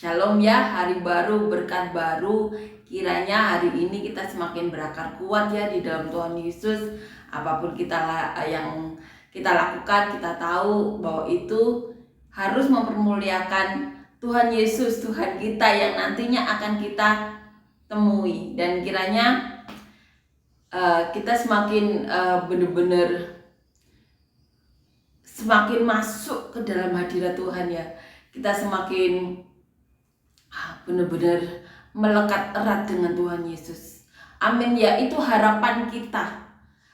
Shalom ya, hari baru, berkat baru. Kiranya hari ini kita semakin berakar kuat ya di dalam Tuhan Yesus. Apapun yang kita lakukan, kita tahu bahwa itu harus mempermuliakan Tuhan Yesus, Tuhan kita yang nantinya akan kita temui. Dan kiranya kita semakin benar-benar semakin masuk ke dalam hadirat Tuhan ya. Kita semakin benar-benar melekat erat dengan Tuhan Yesus. Amin ya, itu harapan kita.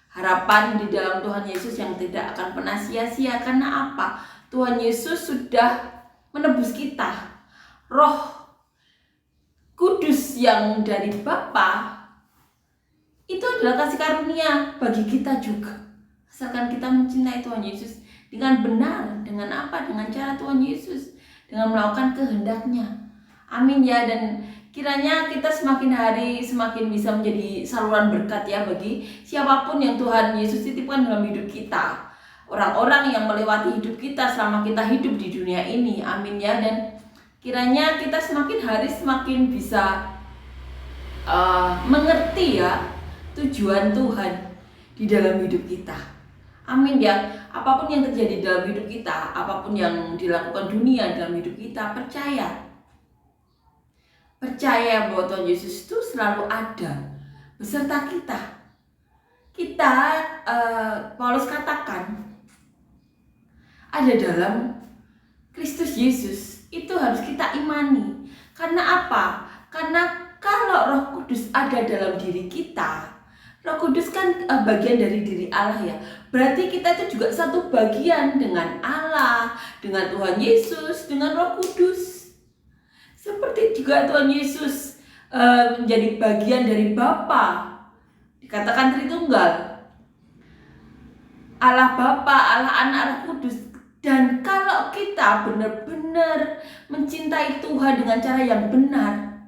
Harapan di dalam Tuhan Yesus yang tidak akan pernah sia-sia. Karena apa? Tuhan Yesus sudah menebus kita. Roh Kudus yang dari Bapa itu adalah kasih karunia bagi kita juga. Asalkan kita mencintai Tuhan Yesus dengan benar. Dengan apa? Dengan cara Tuhan Yesus, dengan melakukan kehendaknya. Amin ya, dan kiranya kita semakin hari semakin bisa menjadi saluran berkat ya bagi siapapun yang Tuhan Yesus titipkan dalam hidup kita. Orang-orang yang melewati hidup kita selama kita hidup di dunia ini. Amin ya, dan kiranya kita semakin hari semakin bisa mengerti ya tujuan Tuhan di dalam hidup kita. Amin ya, apapun yang terjadi dalam hidup kita, apapun yang dilakukan dunia dalam hidup kita, percaya bahwa Tuhan Yesus itu selalu ada beserta kita. Paulus katakan ada dalam Kristus Yesus, itu harus kita imani. Karena apa? Karena kalau Roh Kudus ada dalam diri kita, Roh Kudus kan bagian dari diri Allah ya. Berarti kita itu juga satu bagian dengan Allah, dengan Tuhan Yesus, dengan Roh Kudus. Seperti juga Tuhan Yesus menjadi bagian dari Bapa, dikatakan Tritunggal, Allah Bapa, Allah Anak, Roh Kudus. Dan kalau kita benar-benar mencintai Tuhan dengan cara yang benar,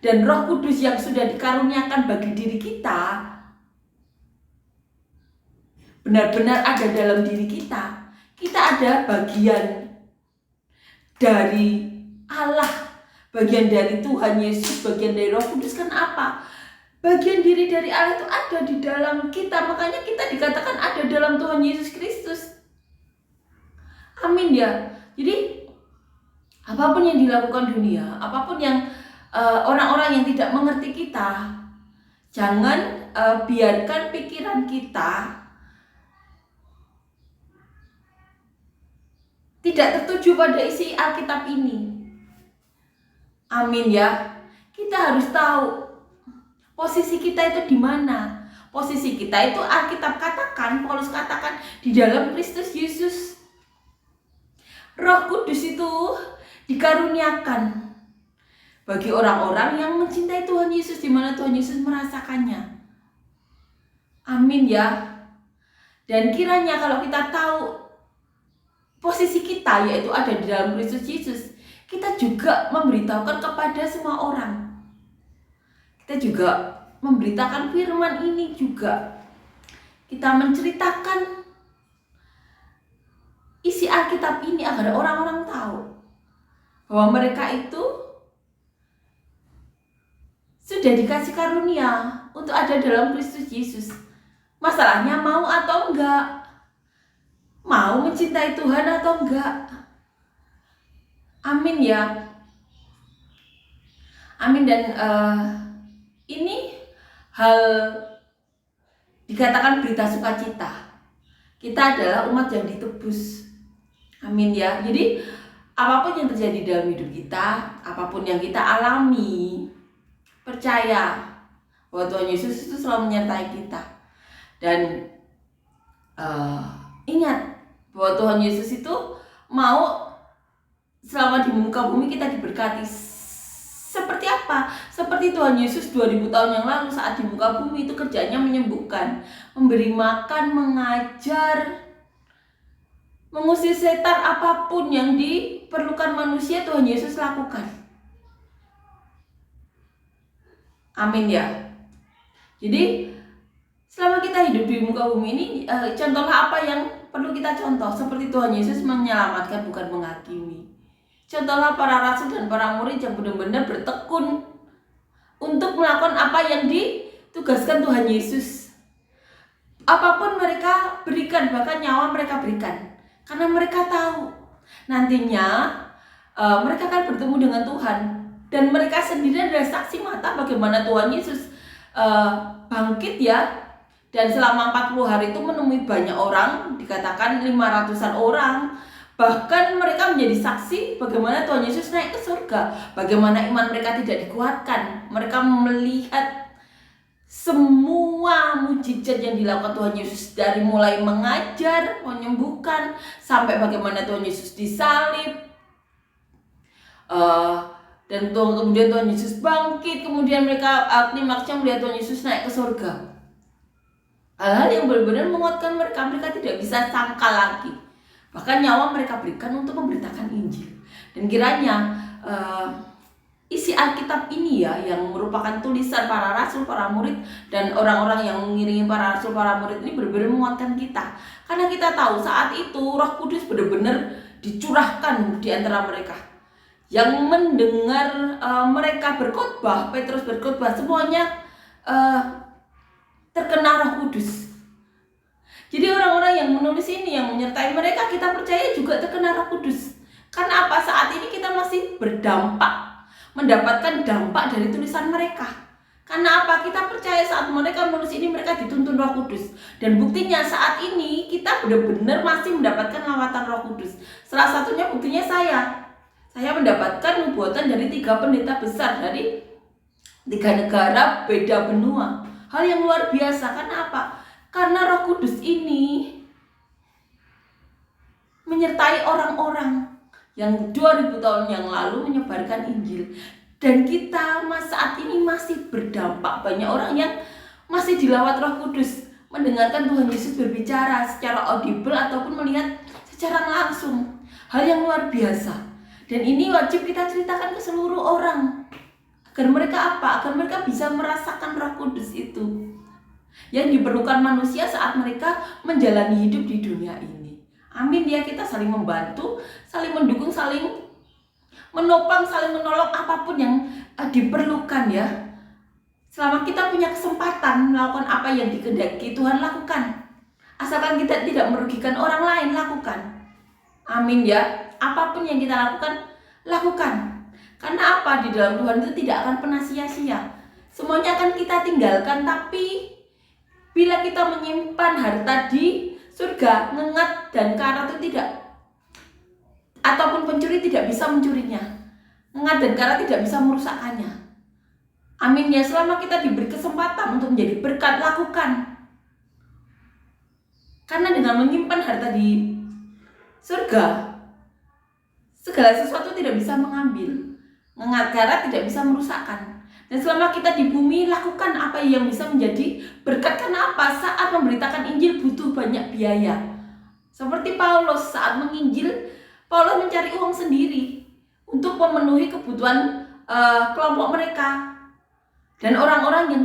dan Roh Kudus yang sudah dikaruniakan bagi diri kita benar-benar ada dalam diri kita, kita ada bagian dari Allah, bagian dari Tuhan Yesus, bagian dari Roh Kudus. Kan apa? Bagian diri dari Allah itu ada di dalam kita. Makanya kita dikatakan ada dalam Tuhan Yesus Kristus. Amin ya. Jadi apapun yang dilakukan dunia, apapun yang orang-orang yang tidak mengerti kita, jangan biarkan pikiran kita tidak tertuju pada isi Alkitab ini. Amin ya. Kita harus tahu posisi kita itu di mana. Posisi kita itu Alkitab katakan, Paulus katakan di dalam Kristus Yesus. Roh Kudus itu dikaruniakan bagi orang-orang yang mencintai Tuhan Yesus, di mana Tuhan Yesus merasakannya. Amin ya. Dan kiranya kalau kita tahu posisi kita yaitu ada di dalam Kristus Yesus, kita juga memberitahukan kepada semua orang. Kita juga memberitakan firman ini juga. Kita menceritakan isi Alkitab ini agar orang-orang tahu bahwa mereka itu sudah dikasih karunia untuk ada dalam Kristus Yesus. Masalahnya mau atau enggak, mau mencintai Tuhan atau enggak. Amin ya. Amin. Dan ini hal dikatakan berita sukacita. Kita adalah umat yang ditebus. Amin ya. Jadi apapun yang terjadi dalam hidup kita, apapun yang kita alami, percaya bahwa Tuhan Yesus itu selalu menyertai kita. Dan ingat bahwa Tuhan Yesus itu mau selama di muka bumi kita diberkati. Seperti apa? Seperti Tuhan Yesus 2000 tahun yang lalu saat di muka bumi itu kerjanya menyembuhkan, memberi makan, mengajar, mengusir setan, apapun yang diperlukan manusia Tuhan Yesus lakukan. Amin ya. Jadi selama kita hidup di muka bumi ini, contohlah apa yang perlu kita contoh. Seperti Tuhan Yesus menyelamatkan, bukan menghakimi. Contohlah para rasul dan para murid yang benar-benar bertekun untuk melakukan apa yang ditugaskan Tuhan Yesus. Apapun mereka berikan, bahkan nyawa mereka berikan, karena mereka tahu nantinya mereka akan bertemu dengan Tuhan. Dan mereka sendiri adalah saksi mata bagaimana Tuhan Yesus bangkit ya. Dan selama 40 hari itu menemui banyak orang, dikatakan 500-an orang. Bahkan mereka menjadi saksi bagaimana Tuhan Yesus naik ke surga, bagaimana iman mereka tidak dikuatkan. Mereka melihat semua mujizat yang dilakukan Tuhan Yesus, dari mulai mengajar, menyembuhkan, sampai bagaimana Tuhan Yesus disalib, dan kemudian Tuhan Yesus bangkit. Kemudian mereka klimaksnya melihat Tuhan Yesus naik ke surga. Hal-hal yang benar-benar menguatkan mereka tidak bisa sangka lagi. Bahkan nyawa mereka berikan untuk memberitakan Injil. Dan kiranya isi Alkitab ini ya, yang merupakan tulisan para rasul, para murid, dan orang-orang yang mengiringi para rasul, para murid ini benar-benar menguatkan kita. Karena kita tahu saat itu Roh Kudus benar-benar dicurahkan di antara mereka. Yang mendengar mereka berkhotbah, Petrus berkhotbah, semuanya terkena Roh Kudus. Jadi orang-orang yang menulis ini, yang menyertai mereka, kita percaya juga terkena Roh Kudus. Karena apa? Saat ini kita masih berdampak, mendapatkan dampak dari tulisan mereka. Karena apa? Kita percaya saat mereka menulis ini, mereka dituntun Roh Kudus. Dan buktinya saat ini kita benar-benar masih mendapatkan lawatan Roh Kudus. Salah satunya buktinya saya mendapatkan nubuatan dari 3 pendeta besar dari 3 negara beda benua. Hal yang luar biasa. Karena apa? Karena Roh Kudus ini menyertai orang-orang yang 2000 tahun yang lalu menyebarkan Injil. Dan kita saat ini masih berdampak. Banyak orang yang masih dilawat Roh Kudus, mendengarkan Tuhan Yesus berbicara secara audible ataupun melihat secara langsung. Hal yang luar biasa. Dan ini wajib kita ceritakan ke seluruh orang, agar mereka apa? Agar mereka bisa merasakan Roh Kudus itu yang diperlukan manusia saat mereka menjalani hidup di dunia ini. Amin ya, kita saling membantu, saling mendukung, saling menopang, saling menolong apapun yang diperlukan ya. Selama kita punya kesempatan melakukan apa yang dikehendaki Tuhan, lakukan. Asalkan kita tidak merugikan orang lain, lakukan. Amin ya. Apapun yang kita lakukan, lakukan. Karena apa? Di dalam Tuhan itu tidak akan pernah sia-sia. Semuanya akan kita tinggalkan, tapi bila kita menyimpan harta di surga, ngengat dan karat itu tidak, ataupun pencuri tidak bisa mencurinya. Ngengat dan karat tidak bisa merusakkannya. Amin ya. Selama kita diberi kesempatan untuk menjadi berkat, lakukan. Karena dengan menyimpan harta di surga, segala sesuatu tidak bisa mengambil. Ngengat karat tidak bisa merusakkan. Dan selama kita di bumi, lakukan apa yang bisa menjadi berkat. Karena apa? Saat memberitakan Injil butuh banyak biaya. Seperti Paulus saat menginjil, Paulus mencari uang sendiri untuk memenuhi kebutuhan kelompok mereka dan orang-orang yang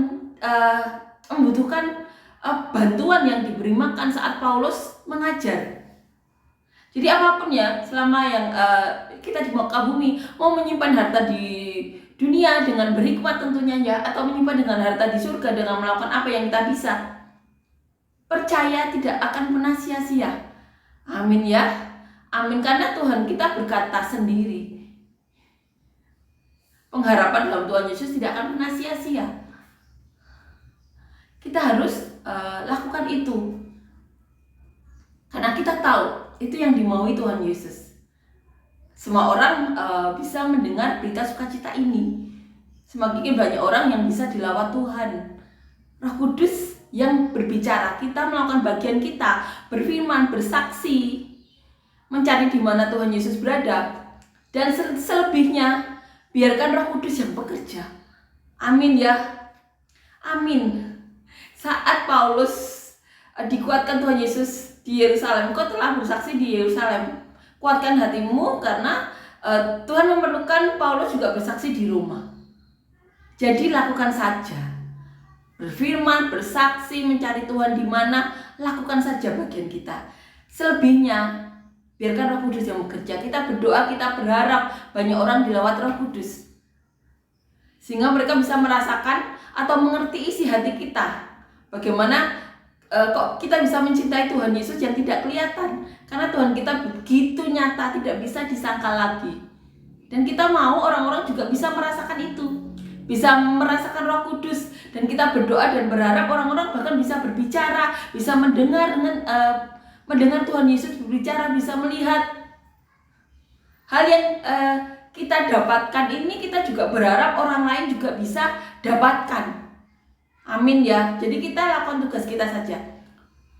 membutuhkan bantuan yang diberi makan saat Paulus mengajar. Jadi apapun ya, selama yang kita di muka bumi mau menyimpan harta di dunia dengan berhikmat tentunya ya, atau menyimpan dengan harta di surga dengan melakukan apa yang kita bisa, percaya tidak akan pernah sia-sia. Amin ya. Amin. Karena Tuhan kita berkata sendiri, pengharapan dalam Tuhan Yesus tidak akan pernah sia-sia. Kita harus lakukan itu, karena kita tahu itu yang dimaui Tuhan Yesus. Semua orang bisa mendengar berita sukacita ini. Semakin banyak orang yang bisa dilawat Tuhan. Roh Kudus yang berbicara, kita melakukan bagian kita, berfirman, bersaksi, mencari di mana Tuhan Yesus berada, dan selebihnya biarkan Roh Kudus yang bekerja. Amin ya. Amin. Saat Paulus dikuatkan Tuhan Yesus di Yerusalem, kau telah bersaksi di Yerusalem. Kuatkan hatimu karena Tuhan memerlukan Paulus juga bersaksi di rumah. Jadi lakukan saja. Berfirman, bersaksi, mencari Tuhan di mana, lakukan saja bagian kita. Selebihnya Biarkan Roh Kudus yang bekerja. Kita berdoa, kita berharap banyak orang dilawat Roh Kudus, sehingga mereka bisa merasakan atau mengerti isi hati kita. Bagaimana kok kita bisa mencintai Tuhan Yesus yang tidak kelihatan, karena Tuhan kita begitu nyata, tidak bisa disangkal lagi. Dan kita mau orang-orang juga bisa merasakan itu, bisa merasakan Roh Kudus. Dan kita berdoa dan berharap orang-orang bahkan bisa berbicara, bisa mendengar Tuhan Yesus berbicara, bisa melihat hal yang kita dapatkan ini. Kita juga berharap orang lain juga bisa dapatkan. Amin ya. Jadi kita lakukan tugas kita saja,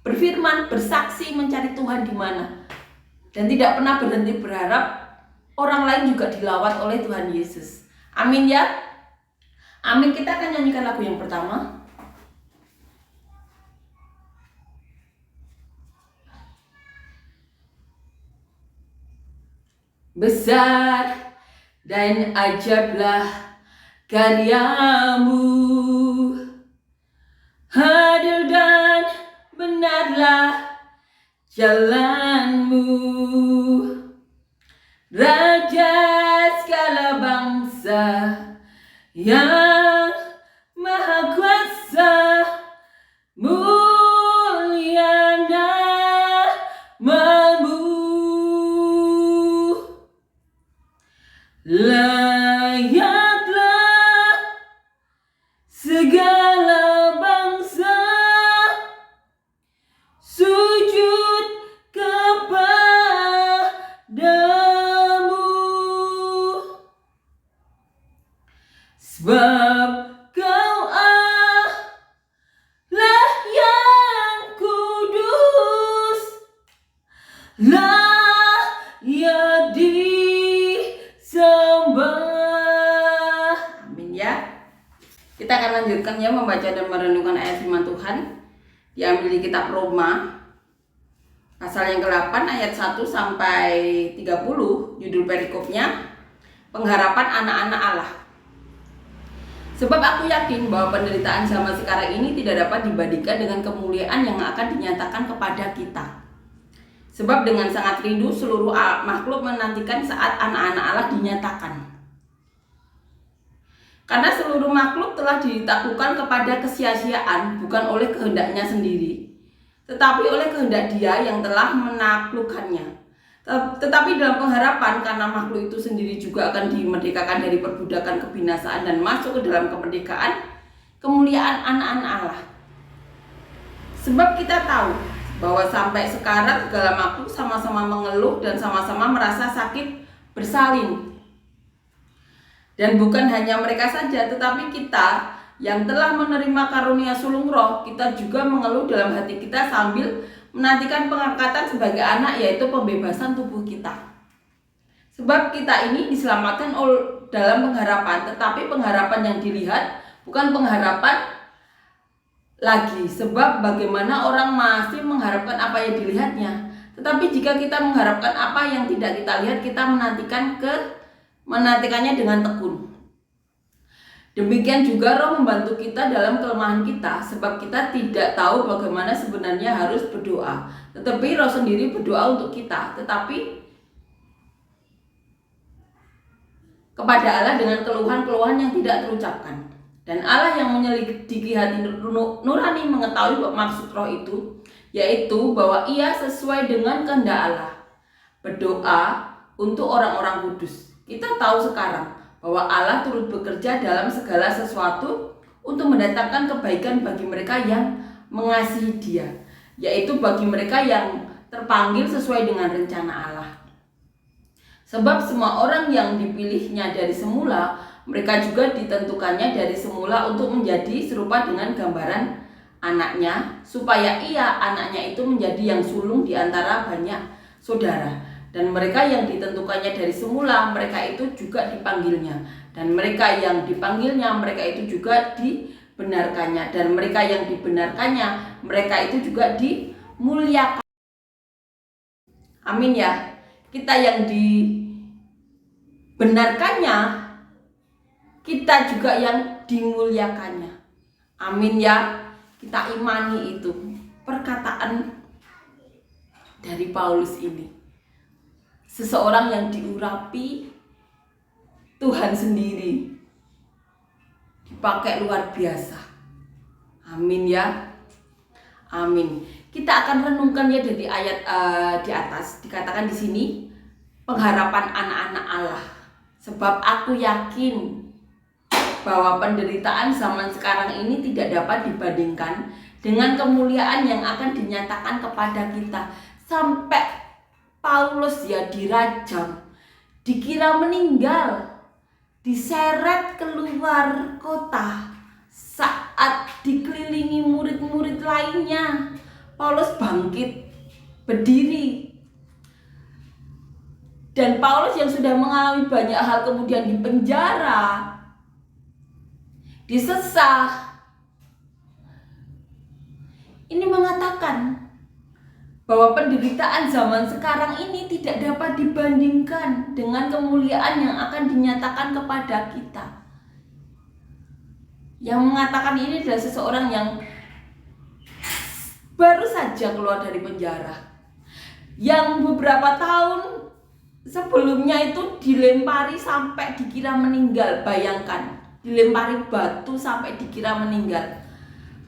berfirman, bersaksi, mencari Tuhan di mana, dan tidak pernah berhenti berharap orang lain juga dilawat oleh Tuhan Yesus. Amin ya. Amin. Kita akan nyanyikan lagu yang pertama. Besar dan ajaiblah karyamu, adil dan benarlah jalanmu, Raja segala bangsa yang maha kuasa, mulia namamu. Layaklah segala bangsa sujud kepadamu, sebab Kau Allah yang kudus, layak disembah. Amin ya. Kita akan lanjutkan ya, membaca dan merenungkan ayat firman Tuhan. Diambil di kitab Roma pasal yang ke-8 ayat 1 sampai 30. Judul perikopnya, pengharapan anak-anak Allah. Sebab aku yakin bahwa penderitaan zaman sekarang ini tidak dapat dibandingkan dengan kemuliaan yang akan dinyatakan kepada kita. Sebab dengan sangat rindu seluruh makhluk menantikan saat anak-anak Allah dinyatakan. Karena seluruh makhluk telah ditaklukkan kepada kesia-siaan, bukan oleh kehendaknya sendiri, tetapi oleh kehendak Dia yang telah menaklukkannya. Tetapi dalam pengharapan, karena makhluk itu sendiri juga akan dimerdekakan dari perbudakan kebinasaan dan masuk ke dalam kemerdekaan kemuliaan anak-anak Allah. Sebab kita tahu bahwa sampai sekarang segala makhluk sama-sama mengeluh dan sama-sama merasa sakit bersalin. Dan bukan hanya mereka saja, tetapi kita yang telah menerima karunia sulung Roh, kita juga mengeluh dalam hati kita sambil menantikan pengangkatan sebagai anak, yaitu pembebasan tubuh kita. Sebab kita ini diselamatkan dalam pengharapan, tetapi pengharapan yang dilihat bukan pengharapan lagi. Sebab bagaimana orang masih mengharapkan apa yang dilihatnya. Tetapi jika kita mengharapkan apa yang tidak kita lihat, kita menantikannya dengan tekun. Demikian juga Roh membantu kita dalam kelemahan kita, sebab kita tidak tahu bagaimana sebenarnya harus berdoa. Tetapi Roh sendiri berdoa untuk kita, tetapi kepada Allah dengan keluhan-keluhan yang tidak terucapkan. Dan Allah yang menyelidiki hati nurani mengetahui maksud Roh itu, yaitu bahwa Ia sesuai dengan kehendak Allah berdoa untuk orang-orang kudus. Kita tahu sekarang bahwa Allah turut bekerja dalam segala sesuatu untuk mendatangkan kebaikan bagi mereka yang mengasihi Dia, yaitu bagi mereka yang terpanggil sesuai dengan rencana Allah. Sebab semua orang yang dipilihnya dari semula, mereka juga ditentukannya dari semula untuk menjadi serupa dengan gambaran anaknya, supaya ia, anaknya itu, menjadi yang sulung di antara banyak saudara. Dan mereka yang ditentukannya dari semula, mereka itu juga dipanggilnya. Dan mereka yang dipanggilnya, mereka itu juga dibenarkannya. Dan mereka yang dibenarkannya, mereka itu juga dimuliakan. Amin ya. Kita yang dibenarkannya, kita juga yang dimuliakannya. Amin ya. Kita imani itu perkataan dari Paulus ini. seseorang yang diurapi Tuhan sendiri, dipakai luar biasa. Amin ya, amin. Kita akan renungkan ya dari ayat di atas. Dikatakan di sini, pengharapan anak-anak Allah. Sebab aku yakin bahwa penderitaan zaman sekarang ini tidak dapat dibandingkan dengan kemuliaan yang akan dinyatakan kepada kita. Sampai Paulus ya dirajam, dikira meninggal, diseret keluar kota saat dikelilingi murid-murid lainnya. Paulus bangkit berdiri, dan Paulus yang sudah mengalami banyak hal kemudian dipenjara, disesah, ini mengatakan bahwa penderitaan zaman sekarang ini tidak dapat dibandingkan dengan kemuliaan yang akan dinyatakan kepada kita. Yang mengatakan ini adalah seseorang yang baru saja keluar dari penjara, yang beberapa tahun sebelumnya itu dilempari sampai dikira meninggal. Bayangkan, dilempari batu sampai dikira meninggal.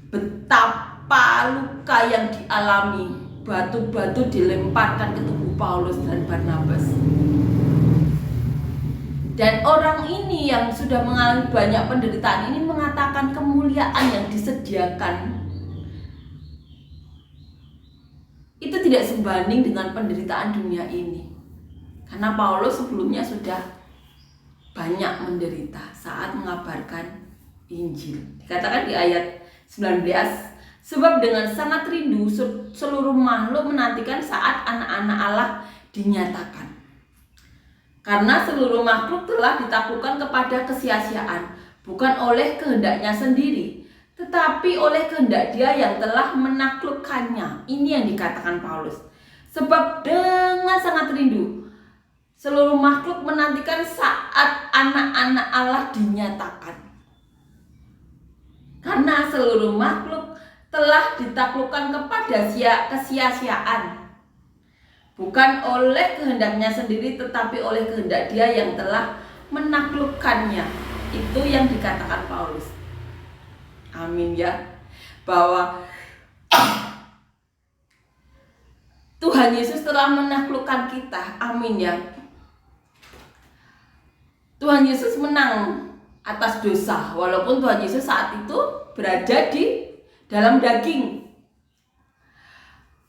Betapa luka yang dialami. Batu-batu dilemparkan ke tubuh Paulus dan Barnabas. Dan orang ini yang sudah mengalami banyak penderitaan ini mengatakan kemuliaan yang disediakan itu tidak sebanding dengan penderitaan dunia ini. Karena Paulus sebelumnya sudah banyak menderita saat mengabarkan Injil. Dikatakan di ayat 19, sebab dengan sangat rindu seluruh makhluk menantikan saat anak-anak Allah dinyatakan. Karena seluruh makhluk telah ditaklukkan kepada kesia-siaan, bukan oleh kehendaknya sendiri, tetapi oleh kehendak Dia yang telah menaklukkannya. Ini yang dikatakan Paulus. Sebab dengan sangat rindu seluruh makhluk menantikan saat anak-anak Allah dinyatakan. Karena seluruh makhluk telah ditaklukkan kepada kesia-siaan, bukan oleh kehendaknya sendiri, tetapi oleh kehendak Dia yang telah menaklukkannya. Itu yang dikatakan Paulus. Amin ya. Bahwa Tuhan Yesus telah menaklukkan kita. Amin ya. Tuhan Yesus menang atas dosa, walaupun Tuhan Yesus saat itu berada di dalam daging.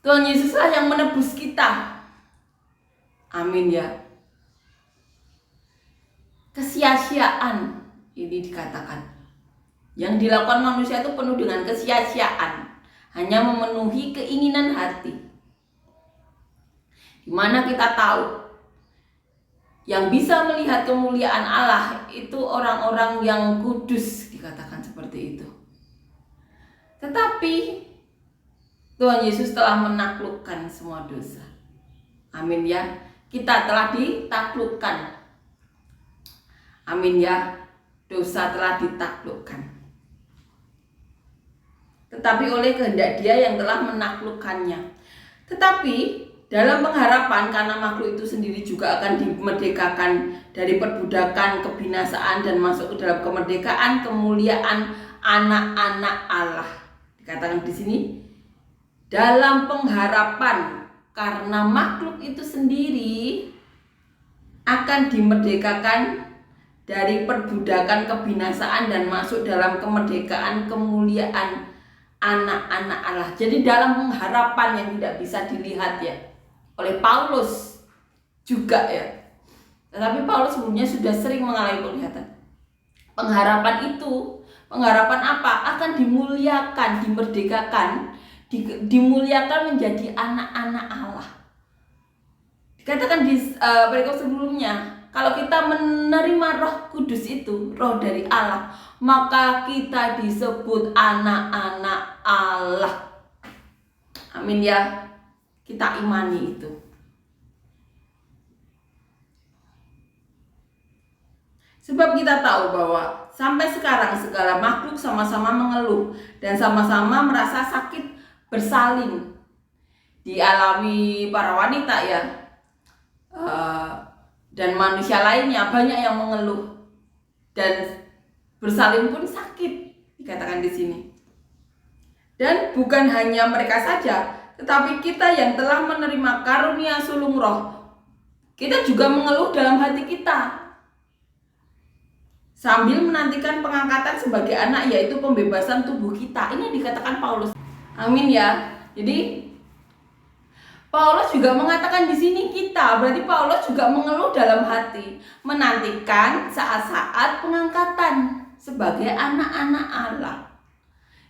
Tuhan Yesuslah yang menebus kita. Amin ya. Kesia-siaan ini dikatakan. Yang dilakukan manusia itu penuh dengan kesia-siaan, hanya memenuhi keinginan hati. Dimana kita tahu yang bisa melihat kemuliaan Allah itu orang-orang yang kudus, dikatakan seperti itu. Tetapi Tuhan Yesus telah menaklukkan semua dosa. Amin ya. Kita telah ditaklukkan. Amin ya. Dosa telah ditaklukkan. Tetapi oleh kehendak Dia yang telah menaklukkannya. Tetapi dalam pengharapan, karena makhluk itu sendiri juga akan dimerdekakan dari perbudakan, kebinasaan, dan masuk ke dalam kemerdekaan, kemuliaan anak-anak Allah. Dikatakan di sini, dalam pengharapan, karena makhluk itu sendiri akan dimerdekakan dari perbudakan, kebinasaan, dan masuk dalam kemerdekaan, kemuliaan anak-anak Allah. Jadi dalam pengharapan yang tidak bisa dilihat ya oleh Paulus juga ya. Tetapi Paulus sebelumnya sudah sering mengalami penglihatan. Pengharapan itu, pengharapan apa? Akan dimuliakan, dimerdekakan, dimuliakan menjadi anak-anak Allah. Dikatakan di perikop sebelumnya, kalau kita menerima Roh Kudus itu, roh dari Allah, maka kita disebut anak-anak Allah. Amin ya. Kita imani itu. Sebab kita tahu bahwa sampai sekarang segala makhluk sama-sama mengeluh dan sama-sama merasa sakit bersalin. Dialami para wanita ya, dan manusia lainnya banyak yang mengeluh dan bersalin pun sakit, dikatakan di sini. Dan bukan hanya mereka saja, tetapi kita yang telah menerima karunia sulung roh, kita juga mengeluh dalam hati kita sambil menantikan pengangkatan sebagai anak, yaitu pembebasan tubuh kita. Ini dikatakan Paulus. Amin ya. Jadi Paulus juga mengatakan di sini kita, berarti Paulus juga mengeluh dalam hati, menantikan saat-saat pengangkatan sebagai anak-anak Allah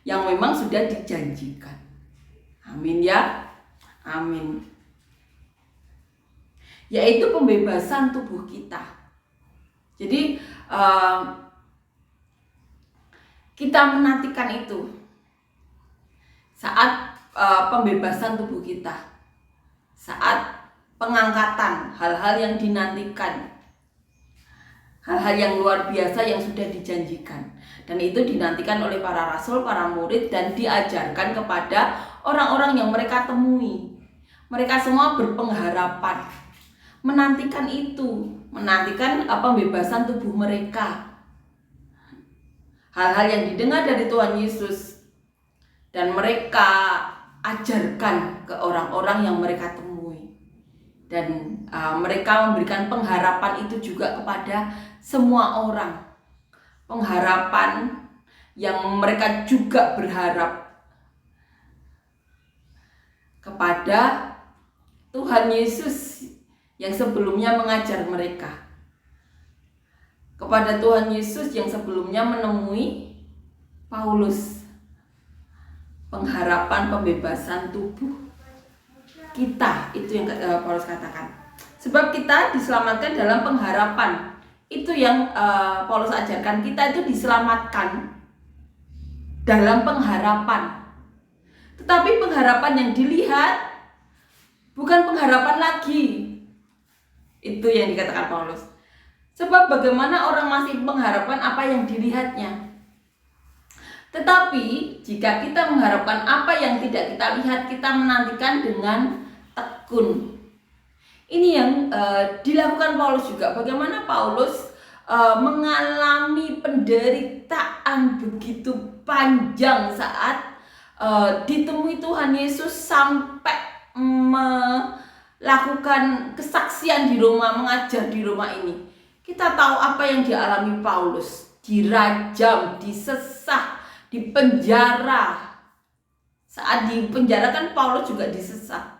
yang memang sudah dijanjikan. Amin ya. Amin. Yaitu pembebasan tubuh kita. Jadi kita menantikan itu saat pembebasan tubuh kita, saat pengangkatan, hal-hal yang dinantikan, hal-hal yang luar biasa yang sudah dijanjikan. Dan itu dinantikan oleh para rasul, para murid, dan diajarkan kepada orang-orang yang mereka temui. Mereka semua berpengharapan, menantikan itu, menantikan pembebasan tubuh mereka. Hal-hal yang didengar dari Tuhan Yesus dan mereka ajarkan ke orang-orang yang mereka temui. Dan mereka memberikan pengharapan itu juga kepada semua orang. Pengharapan yang mereka juga berharap kepada Tuhan Yesus yang sebelumnya mengajar mereka, kepada Tuhan Yesus yang sebelumnya menemui Paulus. Pengharapan pembebasan tubuh kita, itu yang Paulus katakan. Sebab kita diselamatkan dalam pengharapan. Itu yang Paulus ajarkan, kita itu diselamatkan dalam pengharapan. Tetapi pengharapan yang dilihat bukan pengharapan lagi. Itu yang dikatakan Paulus. Sebab bagaimana orang masih mengharapkan apa yang dilihatnya. Tetapi jika kita mengharapkan apa yang tidak kita lihat, kita menantikan dengan tekun. Ini yang dilakukan Paulus juga. Bagaimana Paulus mengalami penderitaan begitu panjang saat ditemui Tuhan Yesus sampai melakukan kesaksian di Roma, mengajar di Roma ini. Kita tahu apa yang dialami Paulus, dirajam, disesah, dipenjara. Saat dipenjara kan Paulus juga disesah.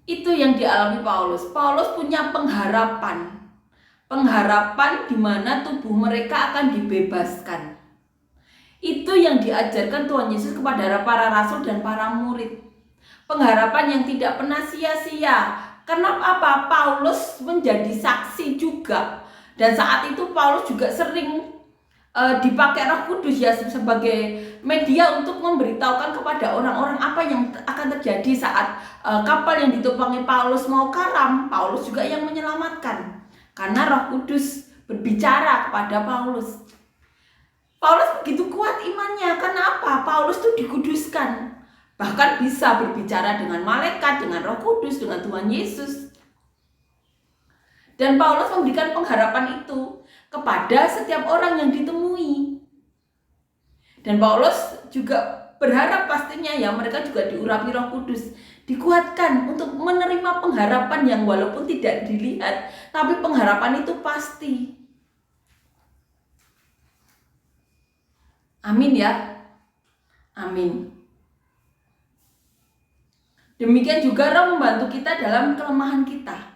Itu yang dialami Paulus. Paulus punya pengharapan. Pengharapan di mana tubuh mereka akan dibebaskan. Itu yang diajarkan Tuhan Yesus kepada para rasul dan para murid. Pengharapan yang tidak pernah sia-sia. Karena apa? Paulus menjadi saksi juga. Dan saat itu Paulus juga sering dipakai Roh Kudus ya sebagai media untuk memberitahukan kepada orang-orang apa yang akan terjadi saat kapal yang ditumpangi Paulus mau karam. Paulus juga yang menyelamatkan karena Roh Kudus berbicara kepada Paulus. Paulus begitu kuat imannya karena apa? Paulus itu dikuduskan, bahkan bisa berbicara dengan malaikat, dengan Roh Kudus, dengan Tuhan Yesus. Dan Paulus memberikan pengharapan itu kepada setiap orang yang ditemui. Dan Paulus juga berharap pastinya ya mereka juga diurapi Roh Kudus, dikuatkan untuk menerima pengharapan yang walaupun tidak dilihat, tapi pengharapan itu pasti. Amin ya. Amin. Demikian juga Roh membantu kita dalam kelemahan kita.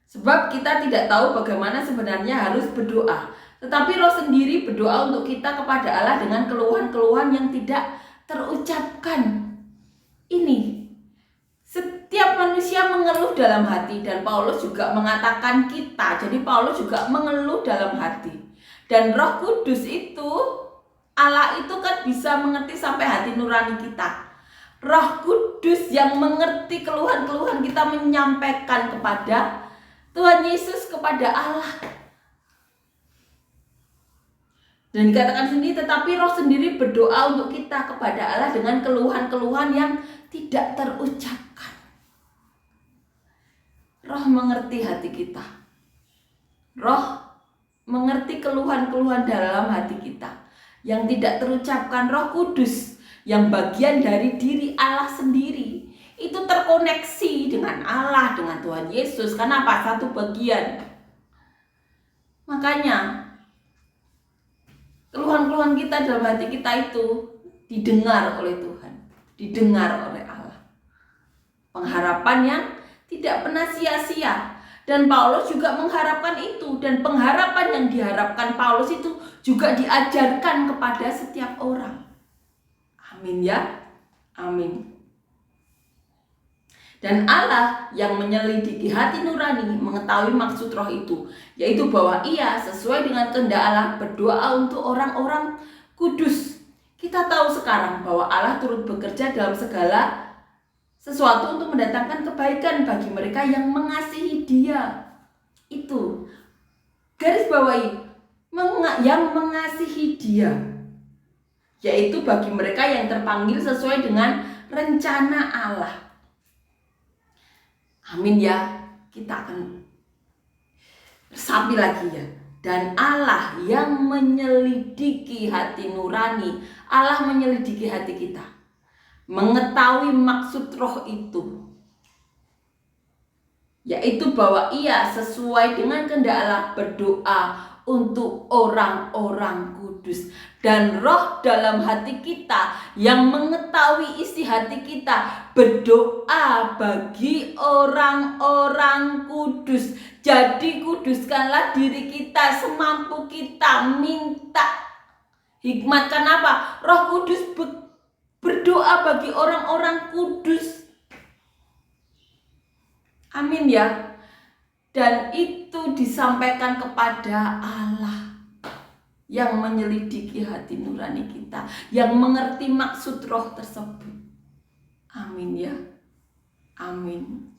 Sebab kita tidak tahu bagaimana sebenarnya harus berdoa. Tetapi Roh sendiri berdoa untuk kita kepada Allah dengan keluhan-keluhan yang tidak terucapkan. Ini setiap manusia mengeluh dalam hati, dan Paulus juga mengatakan kita. Jadi Paulus juga mengeluh dalam hati. Dan Roh Kudus itu, Allah itu kan bisa mengerti sampai hati nurani kita. Roh Kudus yang mengerti keluhan-keluhan kita, menyampaikan kepada Tuhan Yesus, kepada Allah. Dan dikatakan sendiri, tetapi Roh sendiri berdoa untuk kita kepada Allah dengan keluhan-keluhan yang tidak terucapkan. Roh mengerti hati kita. Roh mengerti keluhan-keluhan dalam hati kita yang tidak terucapkan. Roh Kudus yang bagian dari diri Allah sendiri itu terkoneksi dengan Allah, dengan Tuhan Yesus. Karena apa? Satu bagian. Makanya keluhan-keluhan kita dalam hati kita itu didengar oleh Tuhan, didengar oleh Allah. Pengharapan yang tidak pernah sia-sia. Dan Paulus juga mengharapkan itu. Dan pengharapan yang diharapkan Paulus itu juga diajarkan kepada setiap orang. Amin ya. Amin. Dan Allah yang menyelidiki hati nurani mengetahui maksud roh itu, yaitu bahwa ia sesuai dengan kehendak Allah berdoa untuk orang-orang kudus. Kita tahu sekarang bahwa Allah turut bekerja dalam segala sesuatu untuk mendatangkan kebaikan bagi mereka yang mengasihi Dia. Itu garis bawahi, yang mengasihi Dia, yaitu bagi mereka yang terpanggil sesuai dengan rencana Allah. Amin ya. Kita akan resapi lagi ya. Dan Allah yang menyelidiki hati nurani, Allah menyelidiki hati kita, mengetahui maksud roh itu, yaitu bahwa ia sesuai dengan kehendak Allah berdoa untuk orang-orang kudus. Dan roh dalam hati kita yang mengetahui isi hati kita berdoa bagi orang-orang kudus. Jadi kuduskanlah diri kita semampu kita, minta hikmat. Kenapa? Roh Kudus berdoa bagi orang-orang kudus. Amin ya. Dan itu disampaikan kepada Allah yang menyelidiki hati nurani kita, yang mengerti maksud roh tersebut. Amin ya. Amin.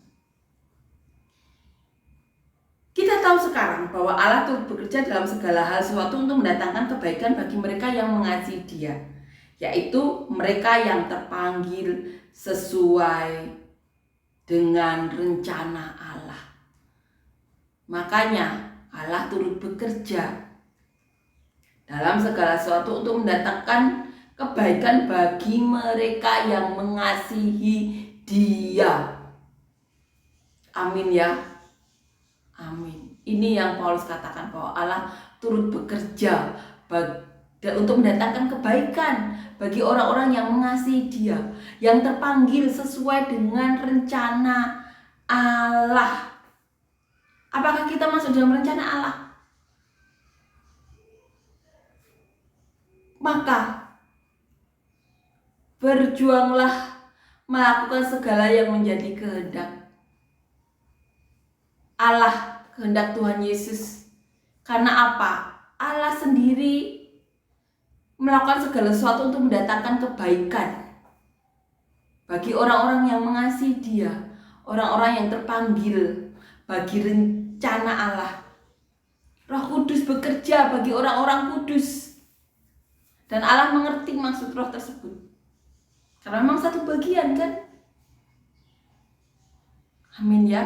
Kita tahu sekarang bahwa Allah turut bekerja dalam segala hal sesuatu untuk mendatangkan kebaikan bagi mereka yang mengasihi Dia, yaitu mereka yang terpanggil sesuai dengan rencana Allah. Makanya Allah turut bekerja dalam segala sesuatu untuk mendatangkan kebaikan bagi mereka yang mengasihi Dia. Amin ya. Amin. Ini yang Paulus katakan bahwa Allah turut bekerja untuk mendatangkan kebaikan bagi orang-orang yang mengasihi Dia, yang terpanggil sesuai dengan rencana Allah. Apakah kita masuk dalam rencana Allah? Maka berjuanglah melakukan segala yang menjadi kehendak Allah, kehendak Tuhan Yesus. Karena apa? Allah sendiri melakukan segala sesuatu untuk mendatangkan kebaikan bagi orang-orang yang mengasihi Dia, orang-orang yang terpanggil bagi rencana Allah. Roh Kudus bekerja bagi orang-orang kudus. Dan Allah mengerti maksud roh tersebut. Karena memang satu bagian kan? Amin ya.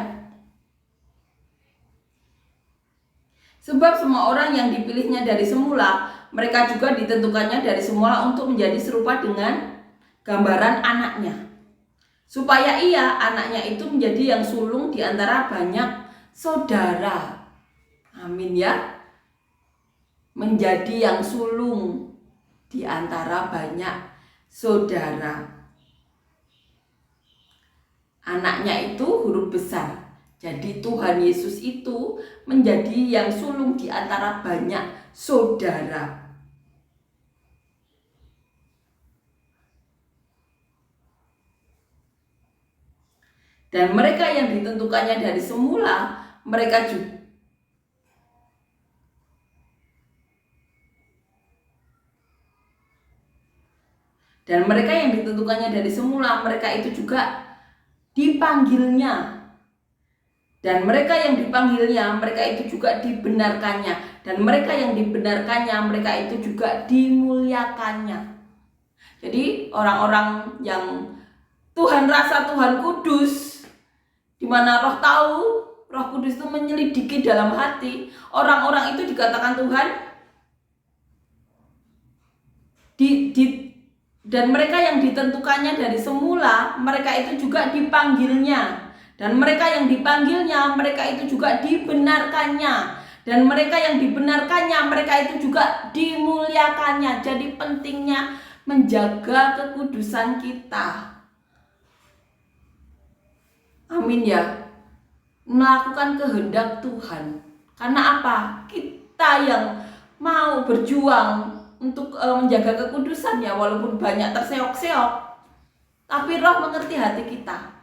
Sebab semua orang yang dipilihnya dari semula, mereka juga ditentukannya dari semula untuk menjadi serupa dengan gambaran anaknya, supaya ia, anaknya itu, menjadi yang sulung di antara banyak saudara. Amin ya. Menjadi yang sulung di antara banyak saudara. Anaknya itu huruf besar. Jadi Tuhan Yesus itu menjadi yang sulung di antara banyak saudara. Dan mereka yang ditentukannya dari semula, mereka juga itu juga dipanggilnya. Dan mereka yang dipanggilnya, mereka itu juga dibenarkannya. Dan mereka yang dibenarkannya, mereka itu juga dimuliakannya. Jadi orang-orang yang Tuhan rasa Tuhan kudus, di mana roh tahu, Roh Kudus itu menyelidiki dalam hati. Orang-orang itu dikatakan Tuhan dan mereka yang ditentukannya dari semula, mereka itu juga dipanggilnya. Dan mereka yang dipanggilnya, mereka itu juga dibenarkannya. Dan mereka yang dibenarkannya, mereka itu juga dimuliakannya. Jadi pentingnya menjaga kekudusan kita. Amin ya. Melakukan kehendak Tuhan. Karena apa? Kita yang mau berjuang untuk menjaga kekudusan ya, walaupun banyak terseok-seok, tapi Roh mengerti hati kita.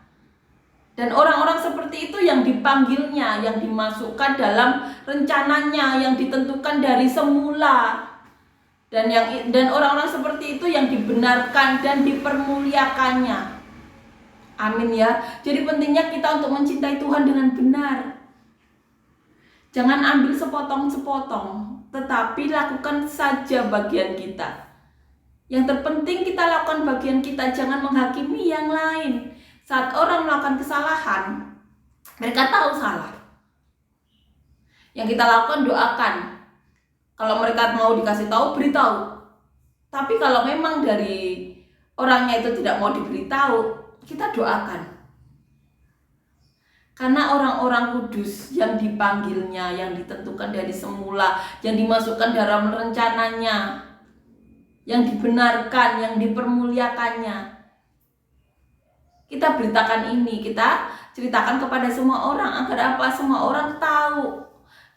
Dan orang-orang seperti itu yang dipanggilnya, yang dimasukkan dalam rencananya, yang ditentukan dari semula. Dan orang-orang seperti itu yang dibenarkan dan dipermuliakannya. Amin ya. Jadi pentingnya kita untuk mencintai Tuhan dengan benar. Jangan ambil sepotong-sepotong, tetapi lakukan saja bagian kita. Yang terpenting kita lakukan bagian kita, jangan menghakimi yang lain. Saat orang melakukan kesalahan, mereka tahu salah. Yang kita lakukan doakan. Kalau mereka mau dikasih tahu, beritahu. Tapi kalau memang dari orangnya itu tidak mau diberitahu, kita doakan. Karena orang-orang kudus yang dipanggilnya, yang ditentukan dari semula, yang dimasukkan dalam rencananya, yang dibenarkan, yang dipermuliakannya, kita beritakan ini, kita ceritakan kepada semua orang agar apa? Semua orang tahu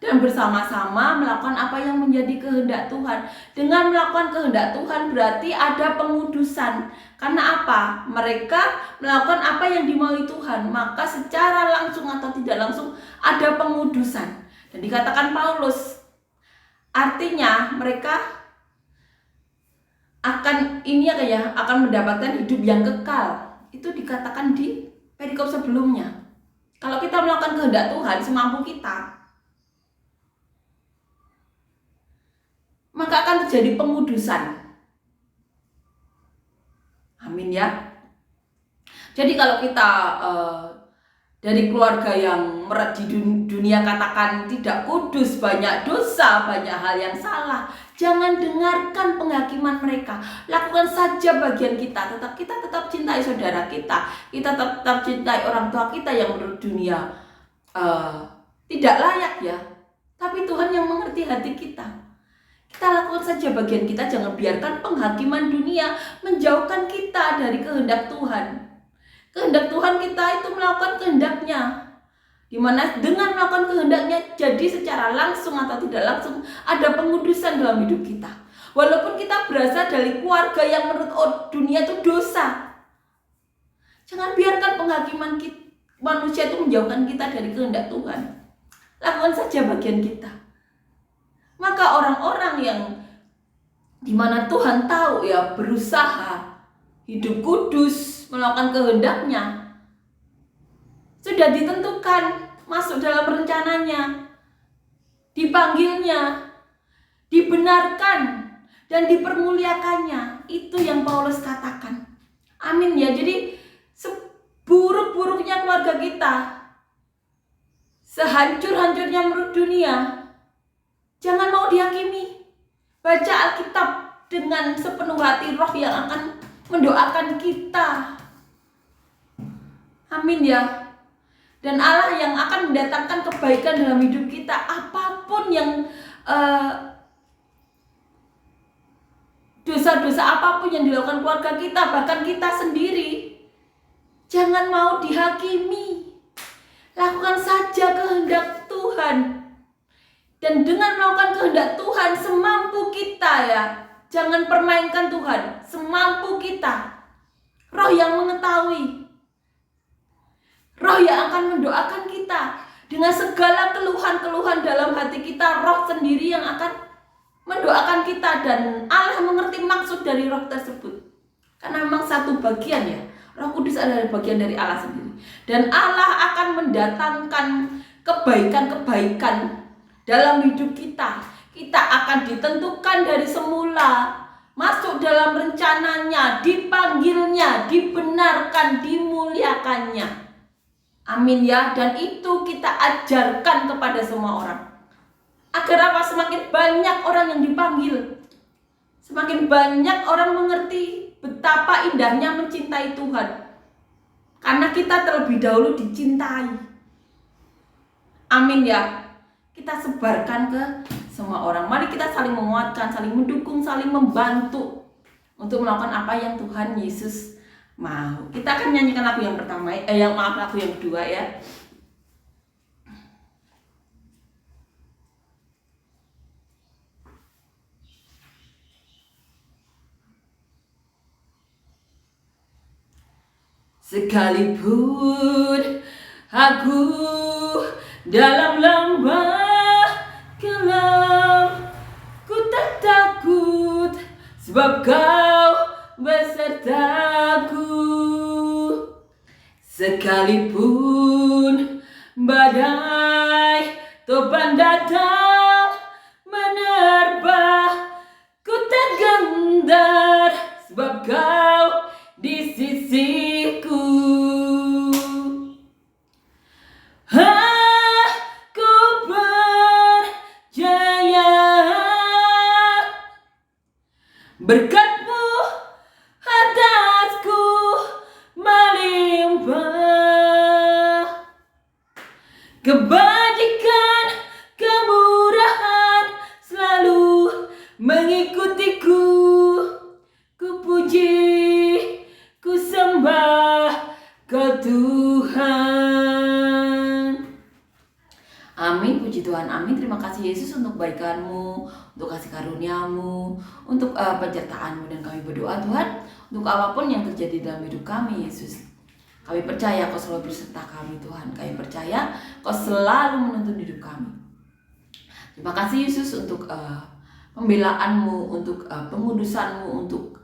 dan bersama-sama melakukan apa yang menjadi kehendak Tuhan. Dengan melakukan kehendak Tuhan berarti ada pengudusan. Karena apa? Mereka melakukan apa yang dimaui Tuhan, maka secara langsung atau tidak langsung ada pengudusan. Dan dikatakan Paulus, artinya mereka akan akan mendapatkan hidup yang kekal. Itu dikatakan di perikop sebelumnya. Kalau kita melakukan kehendak Tuhan semampu kita, maka akan terjadi pengudusan. Amin ya. Jadi kalau kita dari keluarga yang di dunia katakan tidak kudus, banyak dosa, banyak hal yang salah, jangan dengarkan penghakiman mereka. Lakukan saja bagian kita. Kita tetap cintai saudara kita. Kita tetap cintai orang tua kita yang menurut dunia tidak layak ya. Tapi Tuhan yang mengerti hati kita. Kita lakukan saja bagian kita, jangan biarkan penghakiman dunia menjauhkan kita dari kehendak Tuhan. Kehendak Tuhan kita itu melakukan kehendaknya, dimana dengan melakukan kehendaknya jadi secara langsung atau tidak langsung ada pengudusan dalam hidup kita. Walaupun kita berasal dari keluarga yang menurut dunia itu dosa, jangan biarkan penghakiman manusia itu menjauhkan kita dari kehendak Tuhan. Lakukan saja bagian kita. Maka orang-orang yang dimana Tuhan tahu ya berusaha hidup kudus, melakukan kehendaknya, sudah ditentukan masuk dalam rencananya, dipanggilnya, dibenarkan dan dipermuliakannya. Itu yang Paulus katakan. Amin ya. Jadi seburuk-buruknya keluarga kita, sehancur-hancurnya menurut dunia, jangan mau dihakimi. Baca Alkitab dengan sepenuh hati, Roh yang akan mendoakan kita. Amin ya. Dan Allah yang akan mendatangkan kebaikan dalam hidup kita. Apapun yang dosa-dosa apapun yang dilakukan keluarga kita, bahkan kita sendiri, jangan mau dihakimi. Lakukan saja kehendak Tuhan. Dan dengan melakukan kehendak Tuhan semampu kita ya. Jangan permainkan Tuhan, semampu kita. Roh yang mengetahui, Roh yang akan mendoakan kita. Dengan segala keluhan-keluhan dalam hati kita, Roh sendiri yang akan mendoakan kita. Dan Allah mengerti maksud dari Roh tersebut. Karena memang satu bagian ya, Roh Kudus adalah bagian dari Allah sendiri. Dan Allah akan mendatangkan kebaikan-kebaikan dalam hidup kita. Kita akan ditentukan dari semula, masuk dalam rencananya, dipanggilnya, dibenarkan, dimuliakannya. Amin ya. Dan itu kita ajarkan kepada semua orang. Agar apa? Semakin banyak orang yang dipanggil, semakin banyak orang mengerti betapa indahnya mencintai Tuhan. Karena kita terlebih dahulu dicintai. Amin ya. Kita sebarkan ke semua orang. Mari kita saling menguatkan, saling mendukung, saling membantu untuk melakukan apa yang Tuhan Yesus mau. Kita akan nyanyikan lagu yang pertama, lagu yang kedua ya. Sekalipun aku dalam lembah kelam, ku tak takut sebab Kau besertaku. Sekalipun badai topan datang menerpa, ku tak gentar sebab Kau di sisiku. Aku percaya berkat-Mu atasku melimpah, kebajikan, kemurahan selalu mengikutiku. Ku puji, ku sembah Kau Tuhan. Amin, puji Tuhan, amin. Terima kasih Yesus untuk kebaikan-Mu, untuk kasih karunia-Mu, untuk penyertaan-Mu. Dan kami berdoa Tuhan, untuk apapun yang terjadi dalam hidup kami Yesus, kami percaya Kau selalu berserta kami Tuhan. Kami percaya Kau selalu menuntun hidup kami. Terima kasih Yesus untuk pembelaan-Mu, untuk pengudusan-Mu, untuk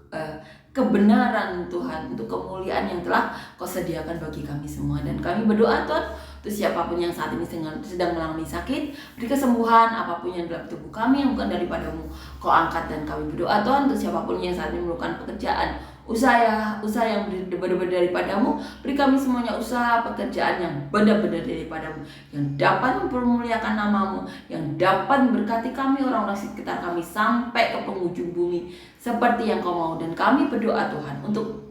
kebenaran Tuhan, untuk kemuliaan yang telah Kau sediakan bagi kami semua. Dan kami berdoa Tuhan, untuk siapapun yang saat ini sedang mengalami sakit, beri kesembuhan. Apapun yang dalam tubuh kami yang bukan daripada-Mu, Kau angkat. Dan kami berdoa Tuhan, untuk siapapun yang saat ini memerlukan pekerjaan, usaha yang benar-benar daripada-Mu, beri kami semuanya usaha pekerjaan yang benar-benar daripada-Mu, yang dapat mempermuliakan nama-Mu, yang dapat memberkati kami, orang-orang sekitar kami sampai ke penghujung bumi seperti yang Kau mau. Dan kami berdoa Tuhan, untuk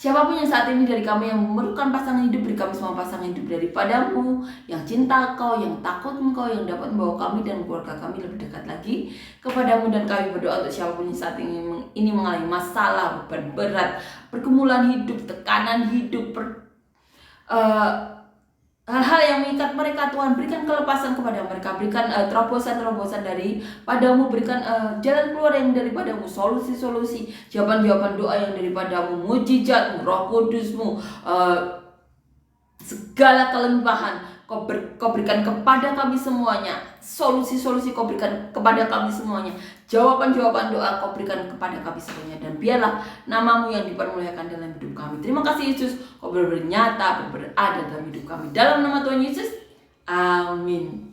siapapun yang saat ini dari kami yang memerlukan pasangan hidup, beri kami semua pasangan hidup daripada-Mu, yang cinta Kau, yang takut Engkau, yang dapat membawa kami dan keluarga kami lebih dekat lagi kepada-Mu. Dan kami berdoa untuk siapapun yang saat ini mengalami masalah, beban berat, pergumulan hidup, tekanan hidup, hal-hal yang mengikat mereka Tuhan, berikan kelepasan kepada mereka, berikan terobosan-terobosan daripada-Mu, berikan jalan keluar yang daripada-Mu, solusi-solusi, jawaban-jawaban doa yang daripada-Mu, mujizat-Mu, Roh Kudus-Mu, segala kelimpahan Kau berikan kepada kami semuanya, solusi-solusi Kau berikan kepada kami semuanya, jawaban-jawaban doa Kau berikan kepada kami semuanya. Dan biarlah nama-Mu yang dipermuliakan dalam hidup kami. Terima kasih Yesus, Kau benar-benar nyata, benar-benar ada dalam hidup kami. Dalam nama Tuhan Yesus, amin.